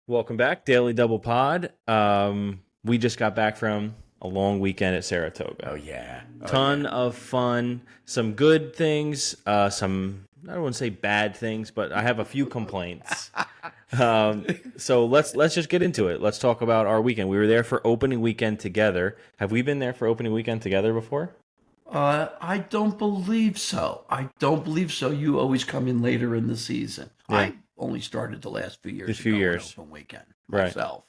Welcome back, Daily Double Pod. We just got back from a long weekend at Oh Saratoga. yeah. Oh Ton yeah. of fun, some good things, some I don't want to say bad things, but I have a few complaints. So let's just get into it. Let's talk about our weekend. We were there for opening weekend together. Have we been there for opening weekend together before? I don't believe so. I don't believe so. You always come in later in the season. Yeah, I only started the last few a years few ago on years. open weekend Right. myself.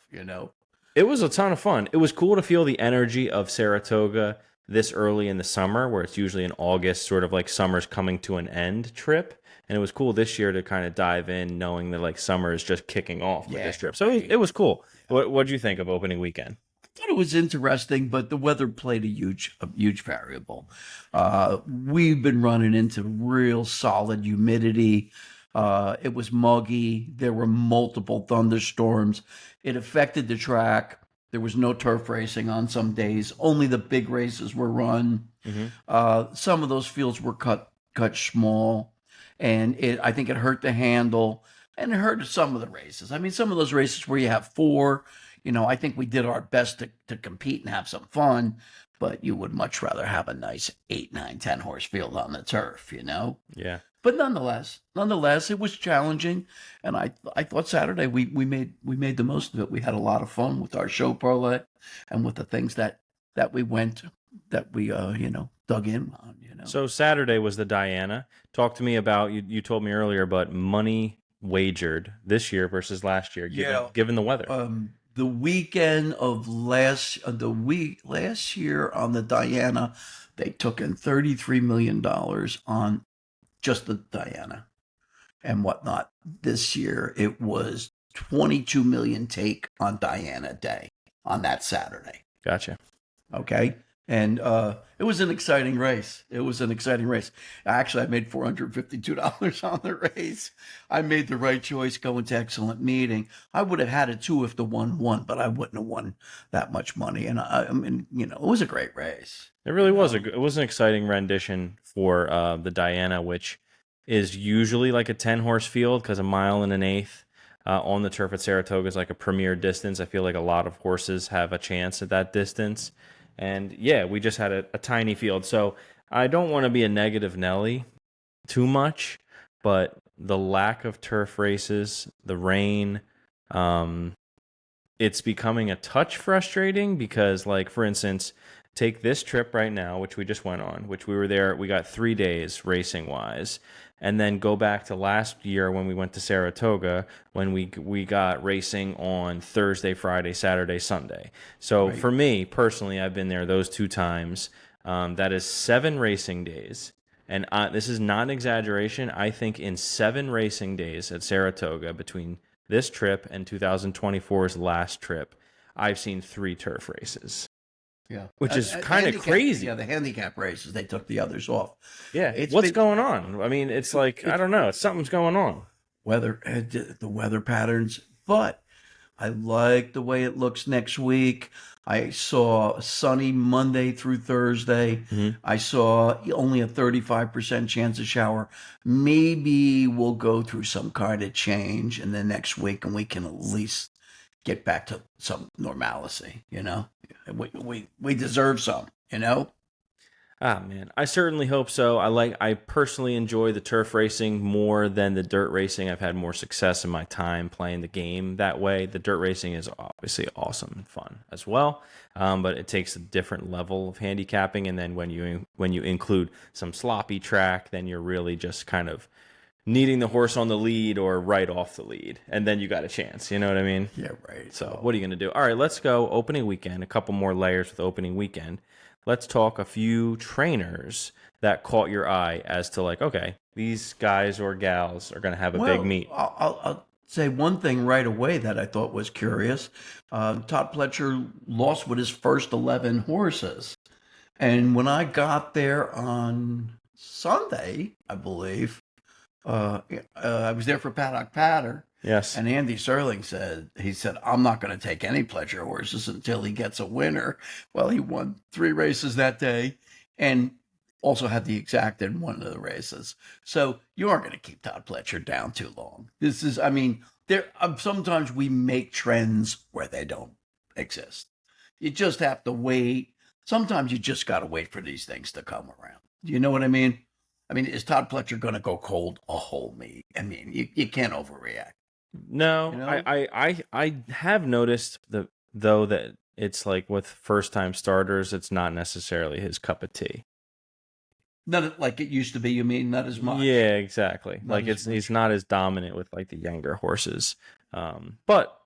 It was a ton of fun. It was cool to feel the energy of Saratoga this early in the summer, where it's usually in August, sort of like summer's coming to an end trip. And it was cool this year to kind of dive in, knowing that like summer is just kicking off with Yeah, this trip. So it right. was cool. What did you think of opening weekend? Thought it was interesting, but the weather played a huge variable. We've been running into real solid humidity. It was muggy. There were multiple thunderstorms. It affected the track. There was no turf racing on some days. Only the big races were run. Hmm. Some of those fields were cut small, and I think it hurt the handle, and it hurt some of the races. I mean, some of those races where you have four, I think we did our best to compete and have some fun, but you would much rather have a nice 8, 9, 10 horse field on the turf. Yeah. But nonetheless, it was challenging, and I thought Saturday we made the most of it. We had a lot of fun with our show parlay and with the things that we went that we dug in on. So Saturday was the Diana. Talk to me about you told me earlier, but money wagered this year versus last year, given Yeah. given the weather. The weekend of last year on the Diana, they took in $33 million on just the Diana and whatnot. This year it was 22 million take on Diana Day on that Saturday. Gotcha. Okay. And it was an exciting race. It was an exciting race. Actually, I made $452 on the race. I made the right choice going to excellent meeting. I would have had it too if the one won, but I wouldn't have won that much money. And I mean, it was a great race. It You really was know, it was an exciting rendition for the Diana, which is usually like a 10 horse field because a mile and an eighth on the turf at Saratoga is like a premier distance. I feel like a lot of horses have a chance at that distance, and yeah, we just had a tiny field. So I don't want to be a negative Nelly too much, but the lack of turf races, the rain, um, it's becoming a touch frustrating because, like, for instance, take this trip right now, which we just went on, which we were there, we got 3 days racing wise, and then go back to last year when we went to Saratoga, when we got racing on Thursday, Friday, Saturday, Sunday. So right? for me personally, I've been there those 2 times. That is 7 racing days. And this is not an exaggeration. I think in 7 racing days at Saratoga, between this trip and 2024's last trip, I've seen 3 turf races, Yeah. which is kind of Handicap, yeah, crazy. the handicap races, they took the others off. Yeah, It's what's been going on? I mean, it's like I it's don't know. Something's going on. the weather patterns, but I like the way it looks next week. I saw sunny Monday through Thursday. Hmm. I saw only a 35% chance of shower. Maybe we'll go through some kind of change in the next week and we can at least get back to some normalcy. We deserve some. Ah, man, I certainly hope so. I personally enjoy the turf racing more than the dirt racing. I've had more success in my time playing the game that way. The dirt racing is obviously awesome and fun as well, but it takes a different level of handicapping. And then when you include some sloppy track, then you're really just kind of needing the horse on the lead or right off the lead, and then you got a chance. You know what I mean? Yeah, right. So Well, what are you going to do? All right, let's go opening weekend. A couple more layers with opening weekend. Let's talk a few trainers that caught your eye as to like, okay, these guys or gals are going to have a big Well, meet. I'll say one thing right away that I thought was curious. Todd Pletcher lost with his first 11 horses. And when I got there on Sunday, I believe, I was there for Paddock Patter. Yes. And Andy Serling he said, I'm not going to take any Pletcher horses until he gets a winner. Well, he won 3 races that day and also had the exact in one of the races. So you aren't going to keep Todd Pletcher down too long. I mean, sometimes we make trends where they don't exist. You just have to wait. Sometimes you just got to wait for these things to come around. Do you know what I mean? I mean, is Todd Pletcher going to go cold a whole meet? I mean, you can't overreact. You No, know, I have noticed though that it's like with first time starters, it's not necessarily his cup of tea. not like it used to be. You mean not as much? Yeah, exactly. Not Like as he's much. not as dominant with like the younger horses. But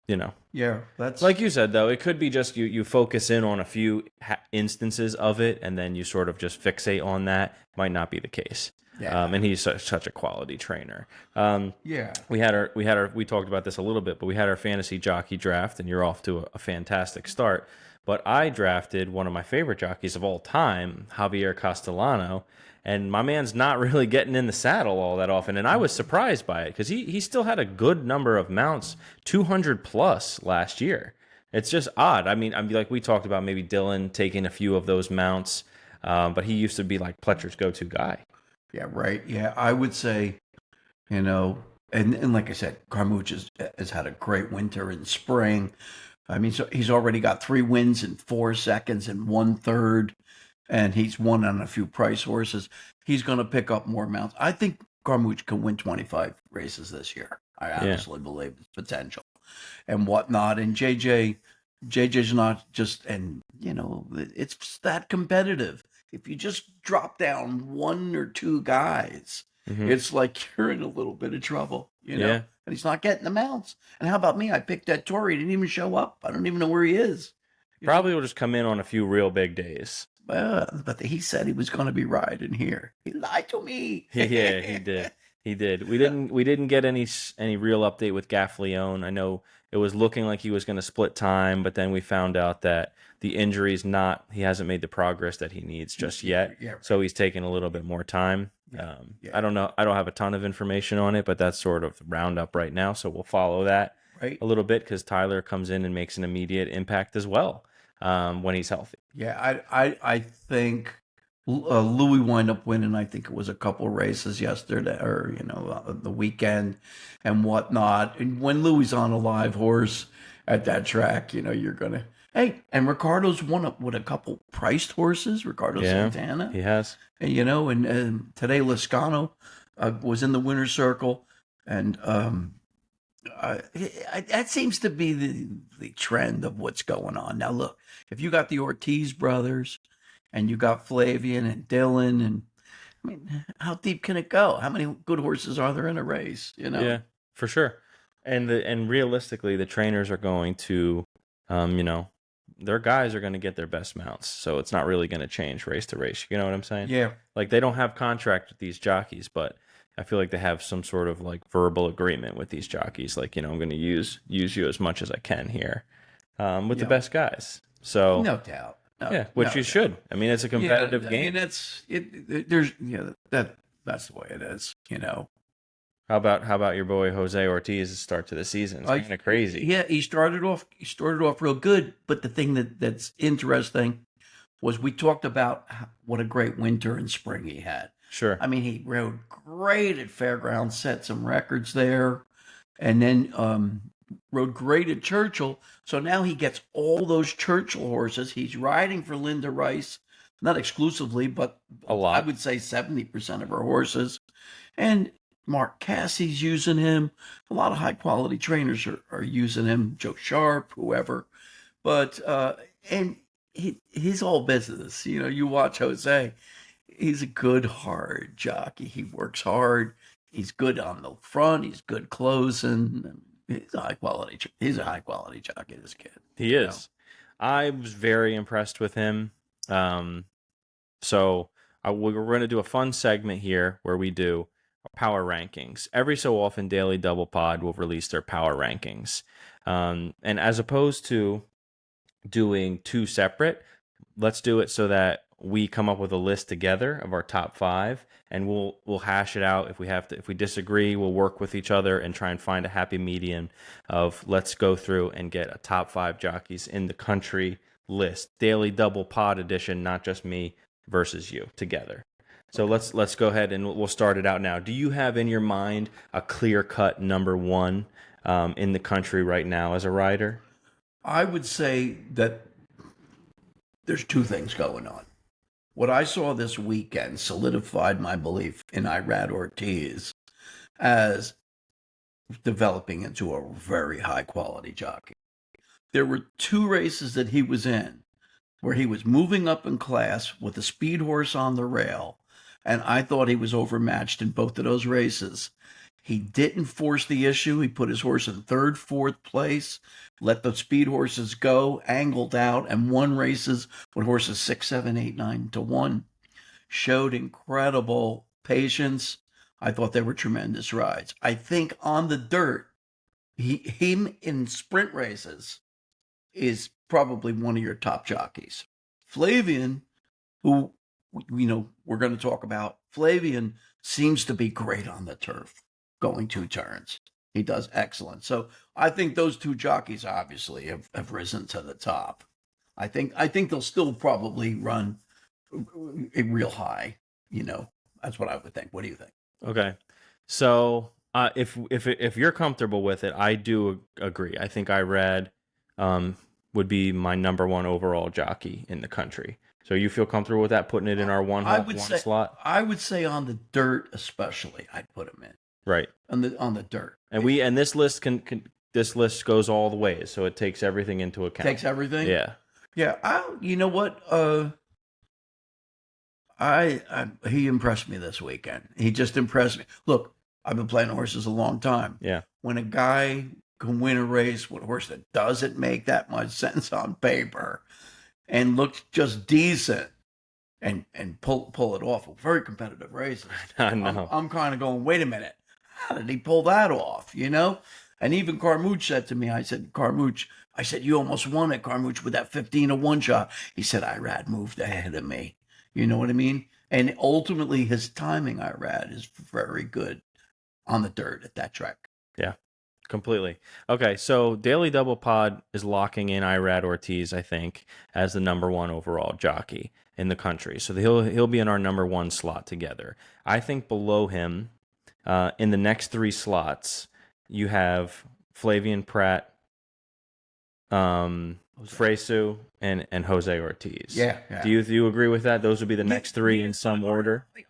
you know, Yeah, that's like you said though, it could be just you focus in on a few instances of it, and then you sort of just fixate on that. Might not be the case. yeah, And he's such a quality trainer. Um, yeah. we talked about this a little bit, but we had our fantasy jockey draft, and you're off to a fantastic start. But I drafted one of my favorite jockeys of all time, Javier Castellano, and my man's not really getting in the saddle all that often, and I was surprised by it because he still had a good number of mounts, 200 plus last year. It's just odd. I mean, like we talked about maybe Dylan taking a few of those mounts, but he used to be like Pletcher's go-to guy. Yeah, right. Yeah, I would say, you know, and like I said, Carmouche has had a great winter and spring. I mean, so he's already got 3 wins in 4 seconds and 1/3, and he's won on a few price horses. He's going to pick up more mounts. I think Carmouche can win 25 races this year. I Yeah. honestly believe his potential and whatnot. And JJ's not just, and you know, it's that competitive. If you just drop down 1 or 2 guys, Hmm. it's like you're in a little bit of trouble, you know. Yeah. And he's not getting the mounts. And how about me? I picked that Tory. He didn't even show up. I don't even know where he is. You know, Probably will just come in on a few real big days. but he said he was going to be riding here. He lied to me. Yeah, he did. He did. We didn't get any real update with Gaffleone. I know it was looking like he was going to split time, but then we found out that the injury's not. He hasn't made the progress that he needs just yet. Yeah, right. So he's taking a little bit more time. Yeah, yeah. I don't know. I don't have a ton of information on it, but that's sort of roundup right now. So we'll follow that Right. a little bit because Tyler comes in and makes an immediate impact as well when he's healthy. Yeah, I think Louis wound up winning. I think it was a couple races yesterday, or the weekend, and whatnot. And when Louis on a live horse at that track, you're gonna. Hey, and Ricardo's won up with a couple priced horses. Ricardo Yeah, Santana, he has. and today Lascano was in the winner's circle, and that seems to be the trend of what's going on now. Look, if you got the Ortiz brothers, and you got Flavian and Dylan, and I mean, how deep can it go? How many good horses are there in a race? Yeah, for sure. And realistically, the trainers are going to, their guys are going to get their best mounts. So it's not really going to change race to race. You know what I'm saying? Yeah, Like they don't have contract with these jockeys, but I feel like they have some sort of like verbal agreement with these jockeys. Like, I'm going to use you as much as I can here, with the Yeah. best guys. So no doubt. No, yeah, which no you doubt. should. I mean, it's a competitive I game. mean, that's it. There's that's the way it is. How about your boy Jose Ortiz start to the season? It's kind of crazy. Yeah, he started off real good, but the thing that's interesting was we talked about what a great winter and spring he had. Sure. I mean, he rode great at Fairgrounds, set some records there, and then rode great at Churchill. So now he gets all those Churchill horses. He's riding for Linda Rice, not exclusively, but A lot. I would say 70% of her horses. And Mark Cassie's using him. A lot of high quality trainers are using him. Joe Sharp, whoever. But and he's all business. You watch Jose. He's a good hard jockey. He works hard. He's good on the front. He's good closing. He's a high quality. He's a high quality jockey. This kid. He is. I was very impressed with him. So we're going to do a fun segment here where we do power rankings. Every so often, Daily Double Pod will release their power rankings. And as opposed to doing two separate, let's do it so that we come up with a list together of our top 5, and we'll hash it out. If we disagree, we'll work with each other and try and find a happy medium of let's go through and get a top 5 jockeys in the country list. Daily Double Pod edition, not just me versus you together. So let's go ahead and we'll start it out now. Do you have in your mind a clear-cut number one in the country right now as a rider? I would say that there's two things going on. What I saw this weekend solidified my belief in Irad Ortiz as developing into a very high quality jockey. There were two races that he was in where he was moving up in class with a speed horse on the rail, and I thought he was overmatched in both of those races. He didn't force the issue. He put his horse in third, fourth place, let the speed horses go, angled out, and won races with horses 6, 7, 8, 9 to 1. Showed incredible patience. I thought they were tremendous rides. I think on the dirt, him in sprint races is probably one of your top jockeys. Flavian, who we're going to talk about, Flavian seems to be great on the turf, going 2 turns. He does excellent. So I think those two jockeys obviously have risen to the top. I think they'll still probably run a real high. That's what I would think. What do you think? Okay, so if you're comfortable with it, I do agree. I think Irad would be my number one overall jockey in the country. So you feel comfortable with that, putting it in our one slot? I would say on the dirt, especially, I'd put him in. Right. On the dirt. And this list this list goes all the ways, so it takes everything into account. Takes everything? Yeah. Yeah. You know what? He impressed me this weekend. He just impressed me. Look, I've been playing horses a long time. Yeah. When a guy can win a race with a horse that doesn't make that much sense on paper and looks just decent and pull it off, very competitive races. I know. I'm kind of going, wait a minute, how did he pull that off? And even Carmouche said to me, I said, you almost won it, Carmouche, with that 15-1 shot. He said, Irad moved ahead of me. You know what I mean? And ultimately, his timing, Irad, is very good on the dirt at that track. Yeah, completely. Okay, so Daily Double Pod is locking in Irad Ortiz, I think, as the number one overall jockey in the country. So he'll be in our number one slot together. I think below him, in the next 3 slots, you have Flavian Pratt, Fresu, and Jose Ortiz. Yeah. Do you agree with that? Those would be the next 3 in some order. I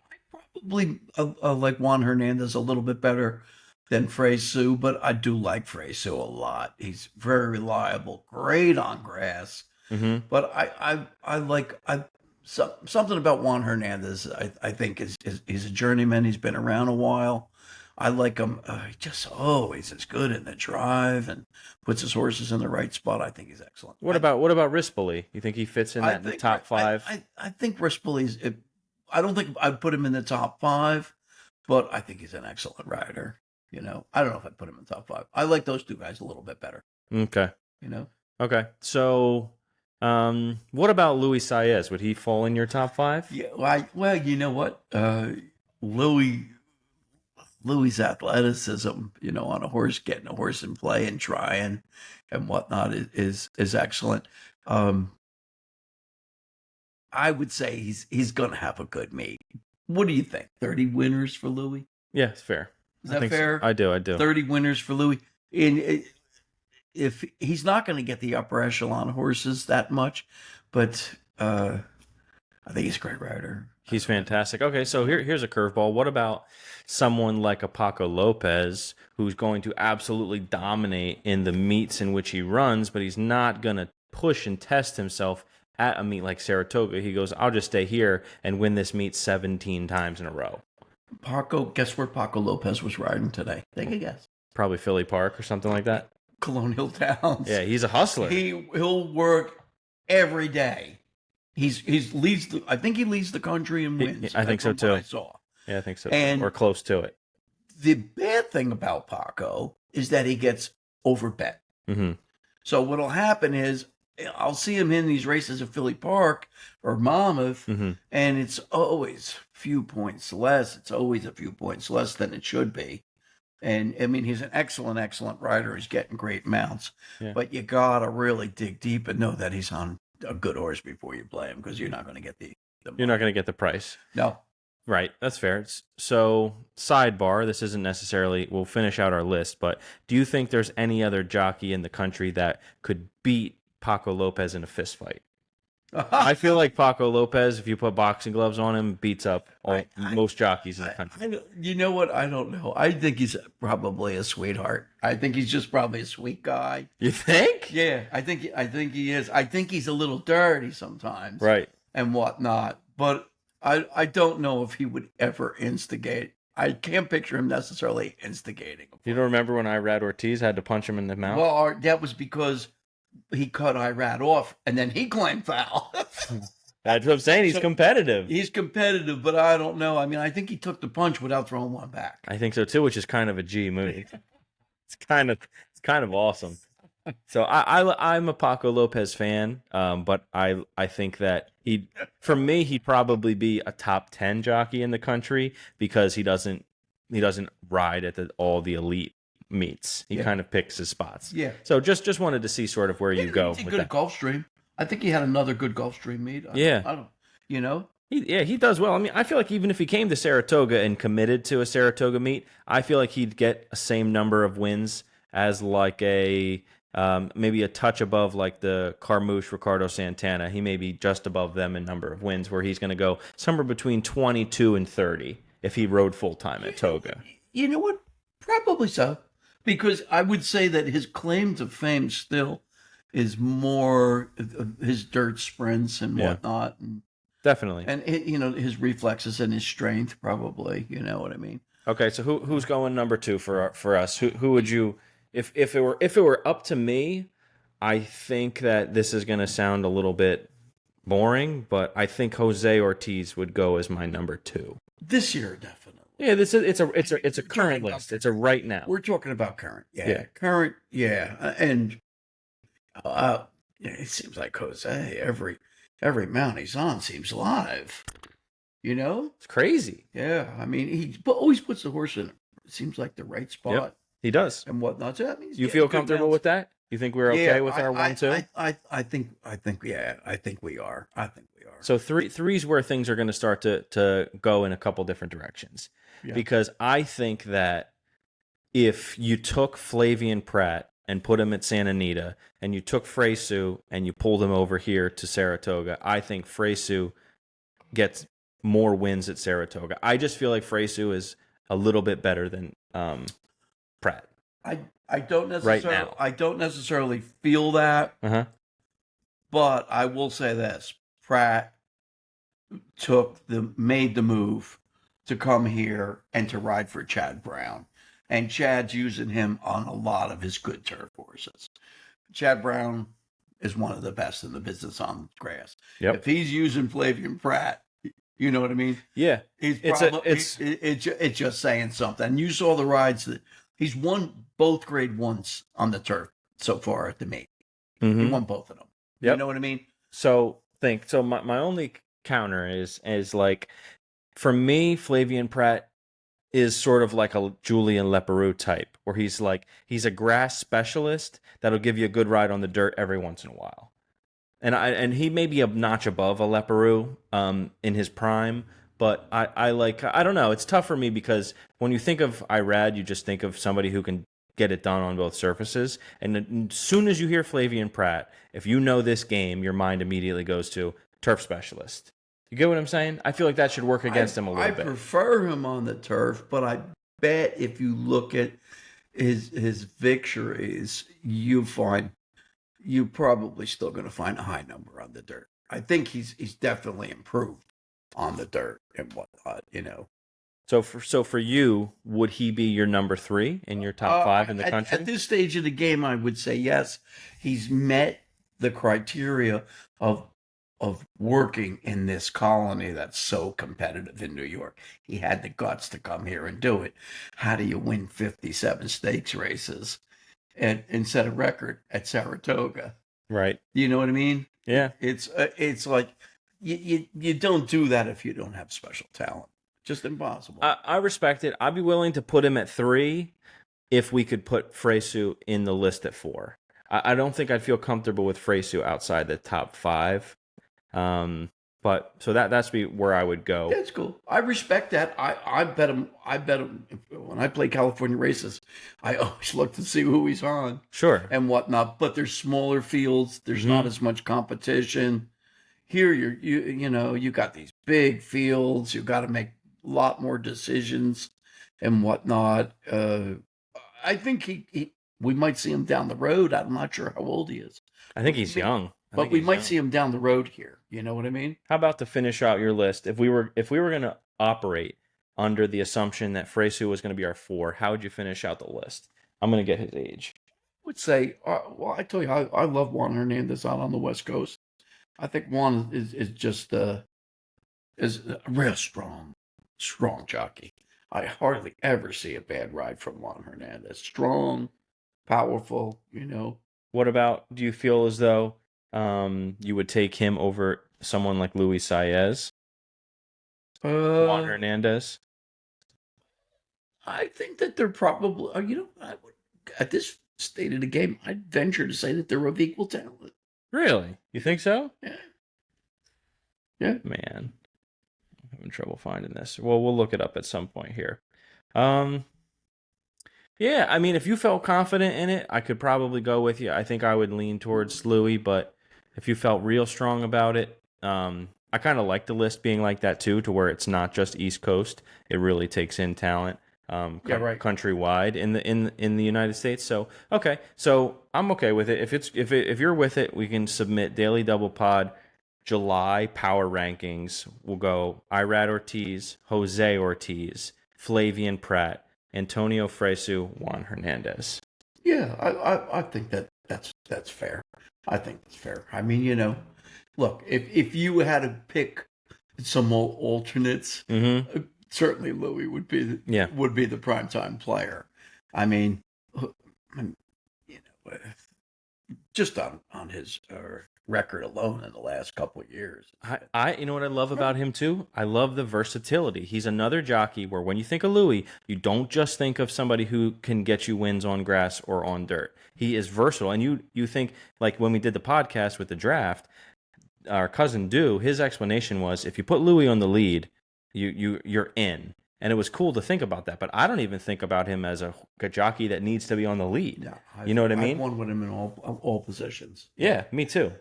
probably like Juan Hernandez a little bit better than Fresu, but I do like Fresu a lot. He's very reliable, great on grass. Mm-hmm. But something about Juan Hernandez. I think he's a journeyman. He's been around a while. I like him. He just always is good in the drive and puts his horses in the right spot. I think he's excellent. What about Rispoli? You think he fits in the top 5? I think Rispoli's. I don't think I'd put him in the top 5, but I think he's an excellent rider. I don't know if I'd put him in the top 5. I like those two guys a little bit better. Okay. Okay. So, what about Luis Saez? Would he fall in your top 5? Yeah. Well, you know what? Louis' athleticism, on a horse, getting a horse in play and trying and whatnot is excellent. I would say he's going to have a good meet. What do you think? 30 winners for Louis? Yeah, it's fair. Is that fair? So. I do. 30 winners for Louis. If he's not going to get the upper echelon horses that much, but I think he's a great rider. He's fantastic. Okay, so here's a curveball. What about someone like a Paco Lopez, who's going to absolutely dominate in the meets in which he runs, but he's not going to push and test himself at a meet like Saratoga? He goes, I'll just stay here and win this meet 17 times in a row. Guess where Paco Lopez was riding today? Take a guess. Probably Philly Park or something like that. Colonial Towns. Yeah, he's a hustler. He'll work every day. I think he leads the country in wins. I think so too. I saw. Yeah, I think so. And or close to it. The bad thing about Paco is that he gets overbet. Mm-hmm. So what'll happen is I'll see him in these races at Philly Park or Monmouth, mm-hmm. and it's always a few points less. It's always a few points less than it should be. And I mean, he's an excellent, excellent rider. He's getting great mounts, but you gotta really dig deep and know that he's on a good horse before you play him, because you're not going to get the you're not going to get the price. No. Right, that's fair. So, sidebar, this isn't necessarily, we'll finish out our list, but do you think there's any other jockey in the country that could beat Paco Lopez in a fist fight? I feel like Paco Lopez, if you put boxing gloves on him, beats up most jockeys in the country. You know what? I don't know. I think he's probably a sweetheart. I think he's just probably a sweet guy. You think? Yeah, I think he is. I think he's a little dirty sometimes, Right. and whatnot. But I don't know if he would ever instigate. I can't picture him necessarily instigating. You don't remember when Irad Ortiz had to punch him in the mouth? Well, that was because he cut Irad off, and then he claimed foul. That's what I'm saying. He's competitive. He's competitive, but I don't know. I mean, I think he took the punch without throwing one back. I think so too, which is kind of a G move. It's kind of awesome. So I'm a Paco Lopez fan, but I think that for me he'd probably be a top 10 jockey in the country because he doesn't ride at all the elite meets. He kind of picks his spots. Yeah. So just wanted to see sort of where you go. He's a with good that. Gulfstream. I think he had another good Gulfstream meet. Yeah. I don't. You know. He does well. I mean, I feel like even if he came to Saratoga and committed to a Saratoga meet, I feel like he'd get the same number of wins as like a maybe a touch above like the Carmouche Ricardo Santana. He may be just above them in number of wins, where he's going to go somewhere between 22 and 30 if he rode full time at Toga. You know what? Probably so, because I would say that his claim to fame still is more his dirt sprints and whatnot, and Definitely. you know, his reflexes and his strength. Probably, you know what I mean. Okay, so who's going number 2 for us? Who would you if it were up to me? I think that this is going to sound a little bit boring, but I think Jose Ortiz would go as my number 2 this year. Definitely. Yeah, it's a current list. It's a right now. We're talking about current. Yeah. Current. Yeah, and it seems like Jose every mount he's on seems live. You know? It's crazy. Yeah. I mean, he always puts the horse in, it seems like, the right spot. Yep, he does. And whatnot. So that means You feel comfortable with that? You think we're okay with our 1-2? I think yeah, I think we are. So three's where things are going to start to go in a couple different directions. Yeah. Because I think that if you took Flavian Pratt and put him at Santa Anita, and you took Fresu and you pulled him over here to Saratoga, I think Fresu gets more wins at Saratoga. I just feel like Fresu is a little bit better than Pratt. I don't necessarily Right now. I don't necessarily feel that, but I will say this: Pratt made the move to come here and to ride for Chad Brown. And Chad's using him on a lot of his good turf horses. Chad Brown is one of the best in the business on grass. Yep. If he's using Flavian Pratt, you know what I mean? Yeah. It's just saying something. And you saw the rides that he's won both grade ones on the turf so far at the meet. Mm-hmm. He won both of them. Yep. You know what I mean? So my only counter is like, for me, Flavian Pratt is sort of like a Julian Leperoux type, where he's a grass specialist that'll give you a good ride on the dirt every once in a while. And he may be a notch above a Leperoux in his prime, but I don't know. It's tough for me because when you think of Irad, you just think of somebody who can get it done on both surfaces. And as soon as you hear Flavian Pratt, if you know this game, your mind immediately goes to turf specialist. You get what I'm saying? I feel like that should work against him a little bit. I prefer him on the turf, but I bet if you look at his victories, you're probably still going to find a high number on the dirt. I think he's definitely improved on the dirt and whatnot, you know. So for you, would he be your number 3 in your top 5 in the country? At this stage of the game, I would say yes. He's met the criteria of working in this colony that's so competitive in New York. He had the guts to come here and do it. How do you win 57 stakes races and set a record at Saratoga? Right. You know what I mean? Yeah. It's like you don't do that if you don't have special talent. Just impossible. I respect it. I'd be willing to put him at 3 if we could put Fresu in the list at 4. I don't think I'd feel comfortable with Fresu outside the top 5. But so that's where I would go. That's cool. I respect that. I bet him. I bet him. When I play California races, I always look to see who he's on Sure. and whatnot. But there's smaller fields. There's not as much competition. Here, you got these big fields. You got to make a lot more decisions and whatnot. I think we might see him down the road. I'm not sure how old he is. I think he's young. But we might see him down the road here. You know what I mean? How about to finish out your list? If we were going to operate under the assumption that Fresu was going to be our 4, how would you finish out the list? I'm going to get his age. I would say, well, I tell you, I love Juan Hernandez out on the West Coast. I think Juan is just is a real strong jockey. I hardly ever see a bad ride from Juan Hernandez. Strong, powerful, What about, do you feel as though you would take him over someone like Luis Saez? Juan Hernandez? I think that they're probably, at this state of the game, I'd venture to say that they're of equal talent. Really? You think so? Yeah. Yeah. Man, I'm having trouble finding this. Well, we'll look it up at some point here. Yeah, I mean, if you felt confident in it, I could probably go with you. I think I would lean towards Louis, but if you felt real strong about it, I kind of like the list being like that too, to where it's not just East Coast. It really takes in talent countrywide in the United States. So okay, so I'm okay with it. If you're with it, we can submit Daily Double Pod July power rankings. We'll go Irad Ortiz, Jose Ortiz, Flavian Pratt, Antonio Fresu, Juan Hernandez. Yeah, I think that's fair. I think that's fair. I mean, look, if you had to pick some alternates, certainly Louis would be the primetime player. I mean, just on his record alone in the last couple of years. You know what I love about him too? I love the versatility. He's another jockey where when you think of Louis, you don't just think of somebody who can get you wins on grass or on dirt. He is versatile. And you think, like when we did the podcast with the draft, our cousin Du, his explanation was if you put Louis on the lead, you're in. And it was cool to think about that, but I don't even think about him as a jockey that needs to be on the lead. No, you know what I mean? I've won with him in all positions. Yeah, me too.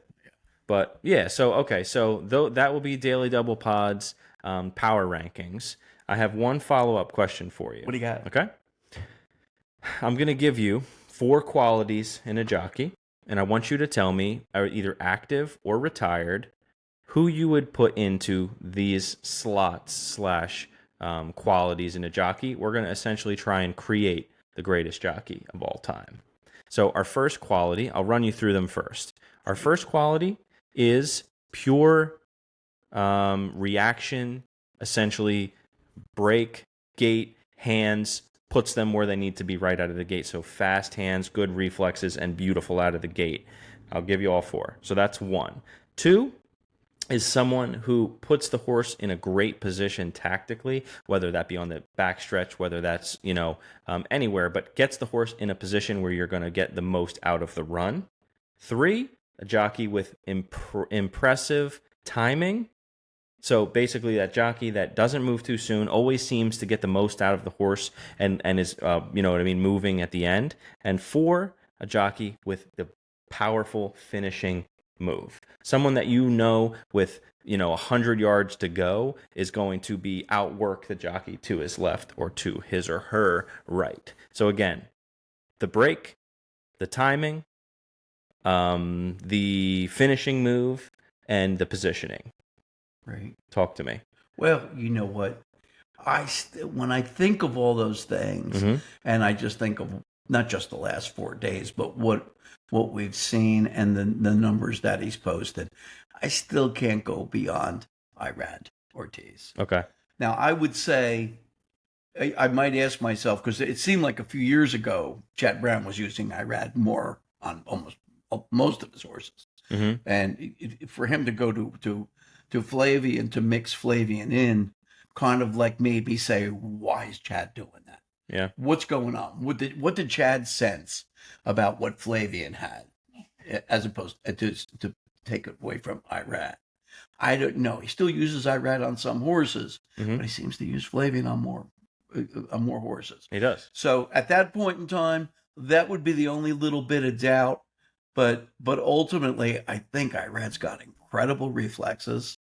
But yeah, so that will be Daily Double Pod's power rankings. I have one follow-up question for you. What do you got? Okay. I'm going to give you 4 qualities in a jockey, and I want you to tell me, either active or retired, who you would put into these slots / qualities in a jockey. We're going to essentially try and create the greatest jockey of all time. So our first quality, I'll run you through them first. Our first quality is pure reaction, essentially break, gate, hands, puts them where they need to be right out of the gate. So fast hands, good reflexes, and beautiful out of the gate. I'll give you all 4. So that's 1. 2 is someone who puts the horse in a great position tactically, whether that be on the backstretch, whether that's, anywhere, but gets the horse in a position where you're going to get the most out of the run. 3, a jockey with impressive timing. So basically that jockey that doesn't move too soon, always seems to get the most out of the horse and is, moving at the end. And 4, a jockey with the powerful finishing move. Someone that with 100 yards to go is going to be outwork the jockey to his left or to his or her right. So again, the break, the timing, the finishing move, and the positioning. Right. Talk to me. Well, you know what? When I think of all those things, and I just think of not just the last 4 days, but what we've seen and the numbers that he's posted, I still can't go beyond Irad Ortiz. Okay. Now, I would say, I might ask myself, because it seemed like a few years ago, Chad Brown was using Irad more on almost most of his horses. And for him to go to Flavian, to mix Flavian in, kind of like maybe say, why is Chad doing that? Yeah. What's going on? What did Chad sense about what Flavian had, as opposed to take it away from Irad? I don't know. He still uses IRAD on some horses, Hmm. but he seems to use Flavian on more horses. He does. So at that point in time, that would be the only little bit of doubt. But ultimately, I think Irad's got incredible reflexes.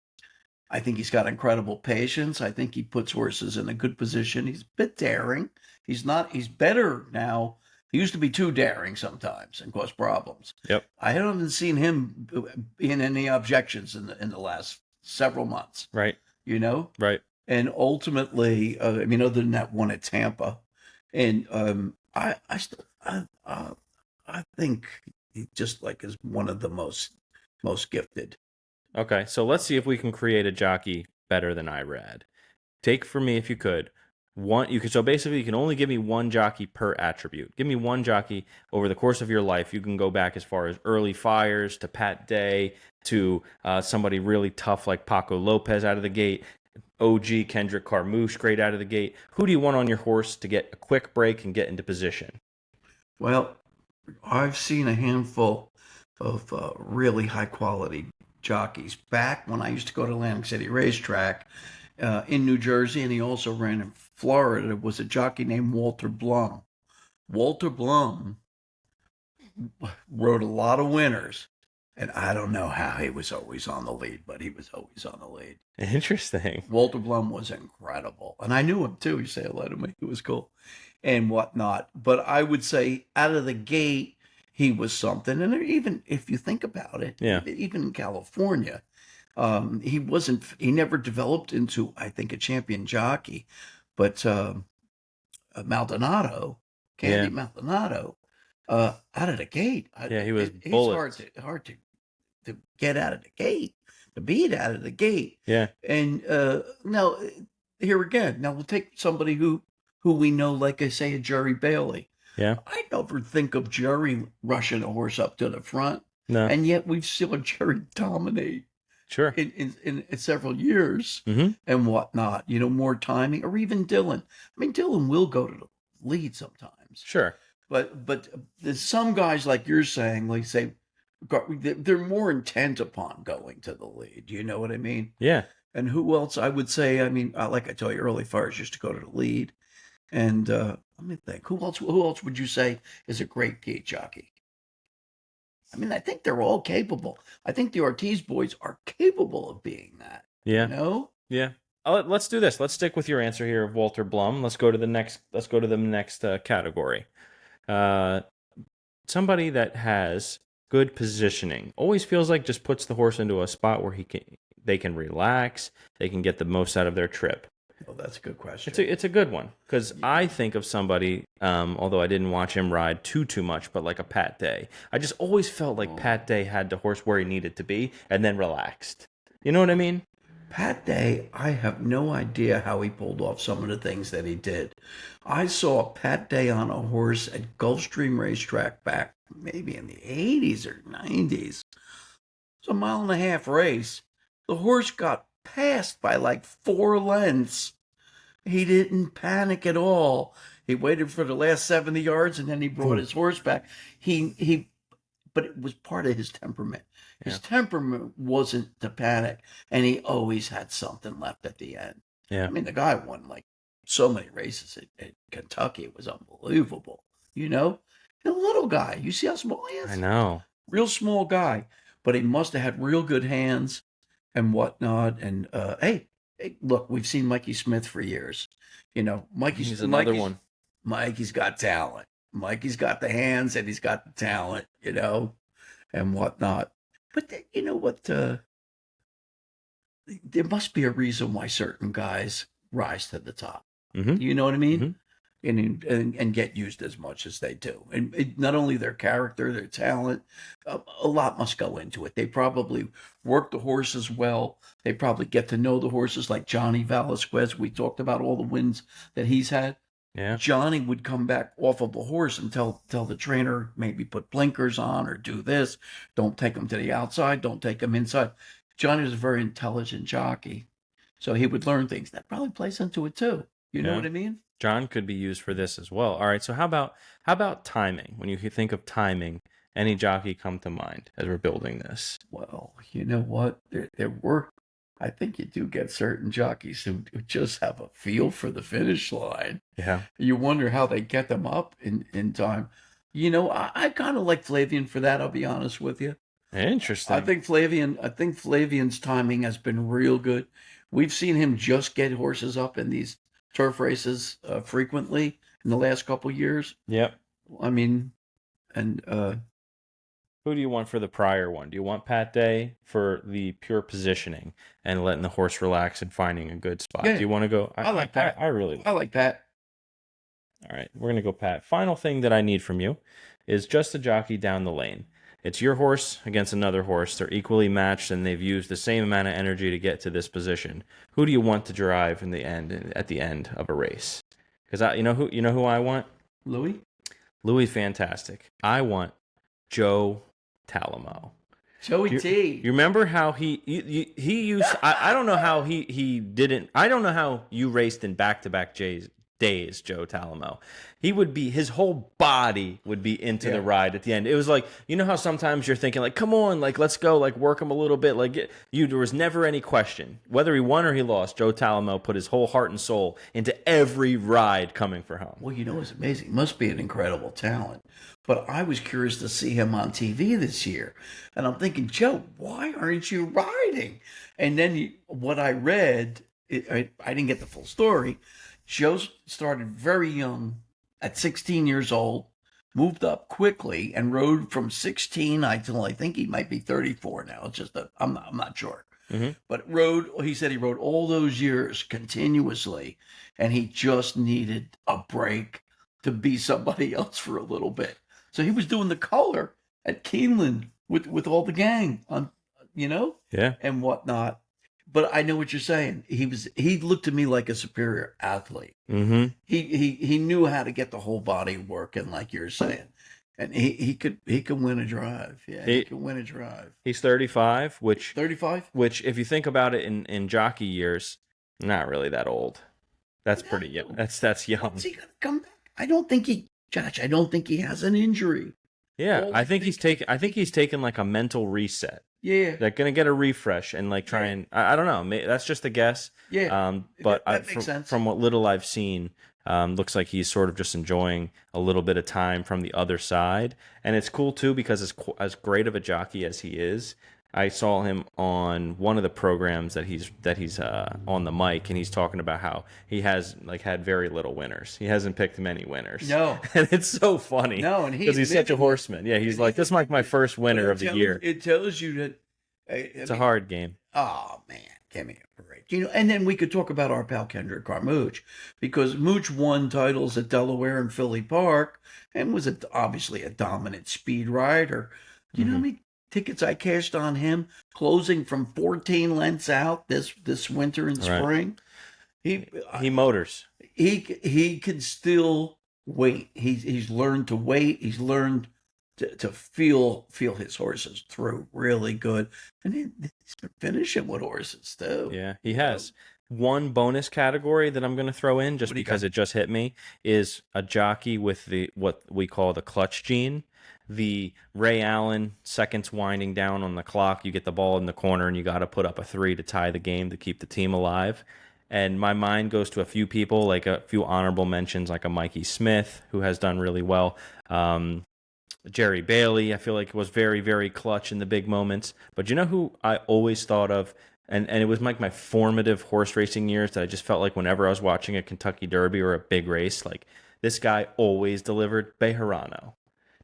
I think he's got incredible patience. I think he puts horses in a good position. He's a bit daring. He's not. He's better now. He used to be too daring sometimes and cause problems. Yep. I haven't seen him in any objections in the last several months. Right. You know, Right. and ultimately, I mean, other than that one at Tampa, and I think he just like is one of the most gifted. Okay, so let's see if we can create a jockey better than Irad. Take for me, if you could, one. You could so basically you can only give me one jockey per attribute. Give me one jockey over the course of your life. You can go back as far as early fires to Pat Day to somebody really tough like Paco Lopez out of the gate. OG Kendrick Carmouche great out of the gate. Who do you want on your horse to get a quick break and get into position? Well, I've seen a handful of really high quality jockeys back when I used to go to Atlantic City Racetrack in New Jersey, and he also ran in Florida. Was a jockey named Walter Blum. Walter Blum rode a lot of winners, and I don't know how he was always on the lead, but he was always on the lead. Interesting. Walter Blum was incredible, and I knew him too. He said hello to me. It was cool, and whatnot. But I would say out of the gate, he was something. And even if you think about it, Yeah. even in California, he wasn't. He never developed into, I think, a champion jockey. But Maldonado, Candy Maldonado, out of the gate, Yeah, he was he's bullets. hard to get out of the gate, to beat out of the gate. Yeah. And now here again, now we'll take somebody who we know, like I say, a Jerry Bailey. Yeah. I never think of Jerry rushing a horse up to the front, No. and yet we've seen Jerry dominate Sure. in several years Mm-hmm. and whatnot. You know, more timing, or even Dylan. I mean, Dylan will go to the lead sometimes. Sure. But there's some guys, like you're saying, like say, they're more intent upon going to the lead. You know what I mean? Yeah. And who else? I would say, I mean, like I told you, early fires used to go to the lead. And let me think, who else would you say is a great gate jockey? I mean, I think they're all capable. I think the Ortiz boys are capable of being that. Yeah. You know? Yeah. Let's do this. Let's stick with your answer here of Walter Blum. Let's go to the next. Let's go to the next category. Somebody that has good positioning always feels like just puts the horse into a spot where they can relax. They can get the most out of their trip. Well, that's a good question. It's a good one because I think of somebody, although I didn't watch him ride too much, but like a Pat Day. I just always felt like Pat Day had the horse where he needed to be and then relaxed. You know what I mean? Pat Day, I have no idea how he pulled off some of the things that he did. I saw Pat Day on a horse at Gulfstream Racetrack back maybe in the 80s or 90s. It's a 1.5 mile race. The horse got passed by like 4 lengths. He didn't panic at all. He waited for the last 70 yards and then he brought his horse back. But it was part of his temperament. His temperament wasn't to panic, and he always had something left at the end. Yeah. I mean, the guy won like so many races at Kentucky. It was unbelievable, you know? And a little guy. You see how small he is? I know. Real small guy. But he must have had real good hands and whatnot. And, hey, look, we've seen Mikey Smith for years. You know, He's another one. Mikey's got talent. Mikey's got the hands and he's got the talent, you know, and whatnot. But you know what? There must be a reason why certain guys rise to the top. Mm-hmm. You know what I mean? Mm-hmm. And get used as much as they do. And not only their character, their talent, a lot must go into it. They probably work the horses well. They probably get to know the horses, like Johnny Velasquez. We talked about all the wins that he's had. Yeah. Johnny would come back off of the horse and tell the trainer, maybe put blinkers on or do this. Don't take him to the outside. Don't take him inside. Johnny was a very intelligent jockey. So he would learn things. That probably plays into it too. You know what I mean? John could be used for this as well. All right. So how about timing? When you think of timing Any jockey come to mind as we're building this? Well, you know what? There were, I think you do get certain jockeys who just have a feel for the finish line. Yeah. You wonder how they get them up in time. You know, I kind of like Flavian for that, I'll be honest with you. Interesting. I think Flavian's timing has been real good. We've seen him just get horses up in these turf races frequently in the last couple years. Yep. I mean, and Who do you want for the prior one? Do you want Pat Day for the pure positioning and letting the horse relax and finding a good spot? Yeah, Do you want to go? I like Pat. I really I like Pat. All right, we're going to go Pat. Final thing that I need from you is just a jockey down the lane. It's your horse against another horse. They're equally matched and they've used the same amount of energy to get to this position. Who do you want to drive in the end at the end of a race? Because you know who I want? Louis? Louis Fantastic. I want Joe Talamo. Joey T. You remember how he used? I don't know how he didn't. I don't know how you raced in back-to-back days, Joe Talamo. His whole body would be into the ride at the end. It was like, you know how sometimes you're thinking like, come on, like let's go, like work him a little bit. Like there was never any question whether he won or he lost. Joe Talamo put his whole heart and soul into every ride coming for home. Well, you know, it's amazing. He must be an incredible talent. But I was curious to see him on TV this year. And I'm thinking, Joe, why aren't you riding? And then what I read, I didn't get the full story. Joe started very young, at 16 years old, moved up quickly, and rode from 16 until I think he might be 34 now. It's just that I'm not sure. Mm-hmm. But he said he rode all those years continuously, and he just needed a break to be somebody else for a little bit. So he was doing the color at Keeneland with all the gang on, and whatnot. But I know what you're saying. He looked to me like a superior athlete. Mm-hmm. He knew how to get the whole body working, like you're saying, and he could win a drive. Yeah, he could win a drive. He's 35, 35. Which if you think about it in jockey years, not really that old. That's pretty young. That's young. When's he gonna come back? I don't think he has an injury. Yeah, I think he's taken like a mental reset. Yeah, They're gonna get a refresh and like try and I don't know. That's just a guess. Yeah, but that makes sense. From what little I've seen, looks like he's sort of just enjoying a little bit of time from the other side, and it's cool too because as great of a jockey as he is, I saw him on one of the programs that he's on the mic, and he's talking about how he has like had very little winners. He hasn't picked many winners. No, and it's so funny. No, and because he's such a horseman. Yeah, he's like, this is like my first winner of the year. It tells you that it's a hard game. Oh man, give me a break. And then we could talk about our pal Kendrick Carmouche, because Mooch won titles at Delaware and Philly Park and was obviously a dominant speed rider. You know how many tickets I cashed on him, closing from 14 lengths out this winter and spring? He motors. He can still wait. He's learned to wait. He's learned to feel his horses through really good, and he's been finishing with horses too. Yeah, he has. One bonus category that I'm going to throw in just because it just hit me is a jockey with what we call the clutch gene. The Ray Allen seconds winding down on the clock. You get the ball in the corner and you got to put up a 3 to tie the game to keep the team alive. And my mind goes to a few people, like a few honorable mentions, like a Mikey Smith, who has done really well. Jerry Bailey, I feel like was very, very clutch in the big moments. But you know who I always thought of, and it was like my formative horse racing years that I just felt like whenever I was watching a Kentucky Derby or a big race, like this guy always delivered. Bejarano.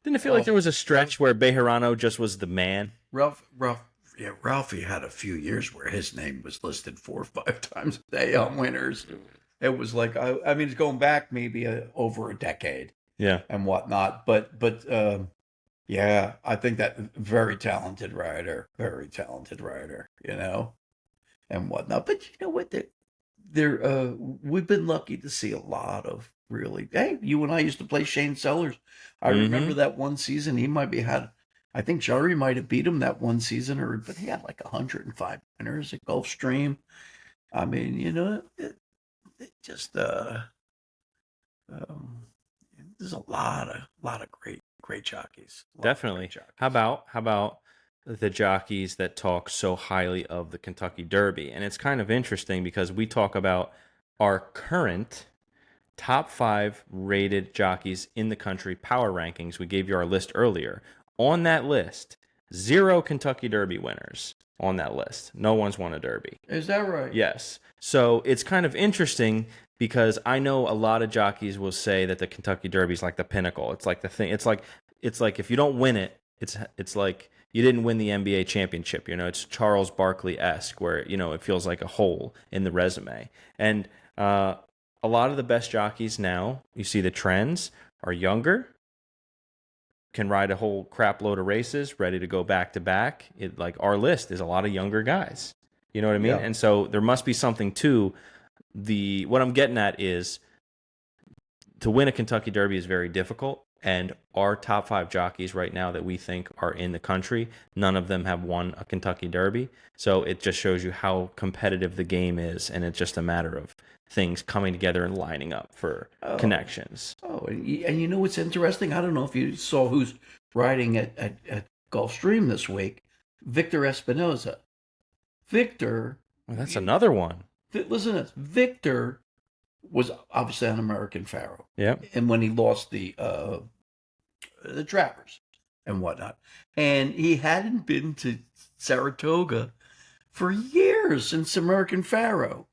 Didn't it feel like there was a stretch where Bejarano just was the man? Ralphie had a few years where his name was listed 4 or 5 times a day on winners. It was like, I mean, it's going back maybe over a decade. Yeah. And whatnot. But yeah, I think that very talented rider, and whatnot. But you know what? We've been lucky to see a lot of really. Hey, you and I used to play Shane Sellers. I remember that one season. He might be I think Jari might have beat him that one season, but he had like 105 winners at Gulfstream. I mean, it just there's a lot of great jockeys. A lot of Definitely. great jockeys. How about the jockeys that talk so highly of the Kentucky Derby? And it's kind of interesting because we talk about our current top 5 rated jockeys in the country power rankings. We gave you our list earlier. On that list, 0 Kentucky Derby winners on that list. No one's won a Derby. Is that right? Yes. So it's kind of interesting because I know a lot of jockeys will say that the Kentucky Derby is like the pinnacle. It's like the thing. It's like if you don't win it, it's like you didn't win the NBA championship. It's Charles Barkley-esque where it feels like a hole in the resume. And a lot of the best jockeys now, you see the trends, are younger, can ride a whole crap load of races, ready to go back to back. Like our list is a lot of younger guys. You know what I mean? Yeah. And so there must be something to what I'm getting at is to win a Kentucky Derby is very difficult. And our top 5 jockeys right now that we think are in the country, none of them have won a Kentucky Derby. So it just shows you how competitive the game is. And it's just a matter of things coming together and lining up for connections. And you know what's interesting? I don't know if you saw who's riding at Gulfstream this week. Victor Espinoza. Victor. Well, that's another one. Listen to this. Victor was obviously on American Pharaoh. Yeah. And when he lost the Travers and whatnot. And he hadn't been to Saratoga for years since American Pharaoh.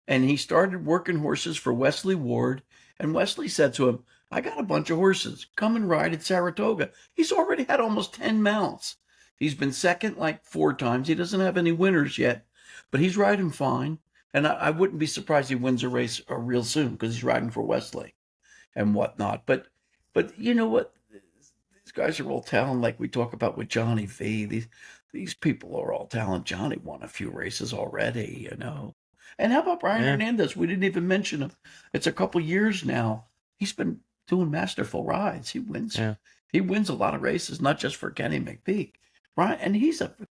And he started working horses for Wesley Ward. And Wesley said to him, I got a bunch of horses. Come and ride at Saratoga. He's already had almost 10 mounts. He's been second like 4 times. He doesn't have any winners yet, but he's riding fine. And I wouldn't be surprised he wins a race real soon because he's riding for Wesley and whatnot. But you know what? These guys are all talent, like we talk about with Johnny V. These people are all talent. Johnny won a few races already, And how about Brian Hernandez? We didn't even mention him. It's a couple years now. He's been doing masterful rides. He wins. Yeah. He wins a lot of races, not just for Kenny McPeak. Right? And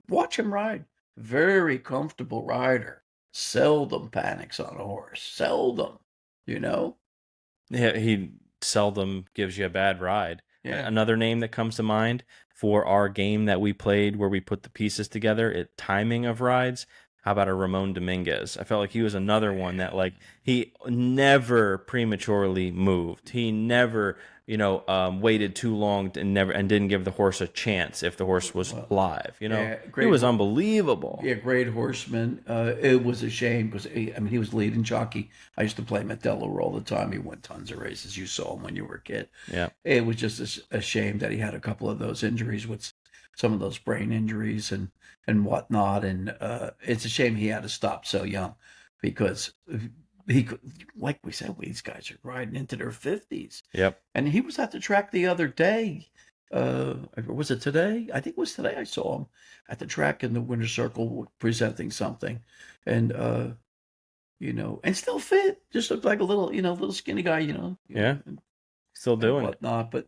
watch him ride. Very comfortable rider. Seldom panics on a horse. Seldom. Yeah, he seldom gives you a bad ride. Yeah. Another name that comes to mind for our game that we played where we put the pieces together, timing of rides. How about a Ramon Dominguez? I felt like he was another one that he never prematurely moved. He never, waited too long and didn't give the horse a chance if the horse was live. He was unbelievable. Yeah, great horseman. It was a shame because he was leading jockey. I used to play him at Delaware all the time. He won tons of races. You saw him when you were a kid. Yeah, it was just a shame that he had a couple of those injuries with some of those brain injuries and whatnot. And it's a shame he had to stop so young because he could, like we said, these guys are riding into their 50s. Yep. And he was at the track the other day. Was it today? I think it was today I saw him at the track in the winner's circle presenting something. And, and still fit. Just looked like a little skinny guy, Yeah. Still doing it. But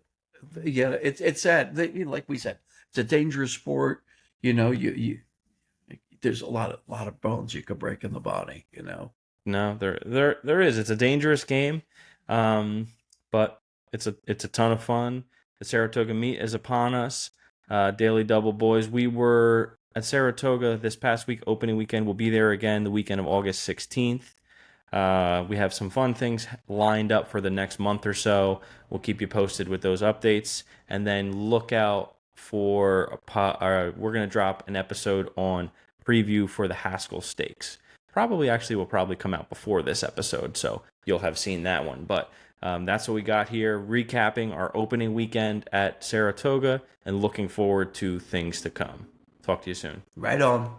yeah, it's sad. Like we said, it's a dangerous sport. You there's a lot of bones you could break in the body. No, there is. It's a dangerous game, but it's a ton of fun. The Saratoga meet is upon us. Daily Double boys. We were at Saratoga this past week, opening weekend. We'll be there again the weekend of August 16th. We have some fun things lined up for the next month or so. We'll keep you posted with those updates, and then look out for we're going to drop an episode on preview for the Haskell Stakes. Will probably come out before this episode, so you'll have seen that one. But that's what we got here, recapping our opening weekend at Saratoga and looking forward to things to come. Talk to you soon. Right on.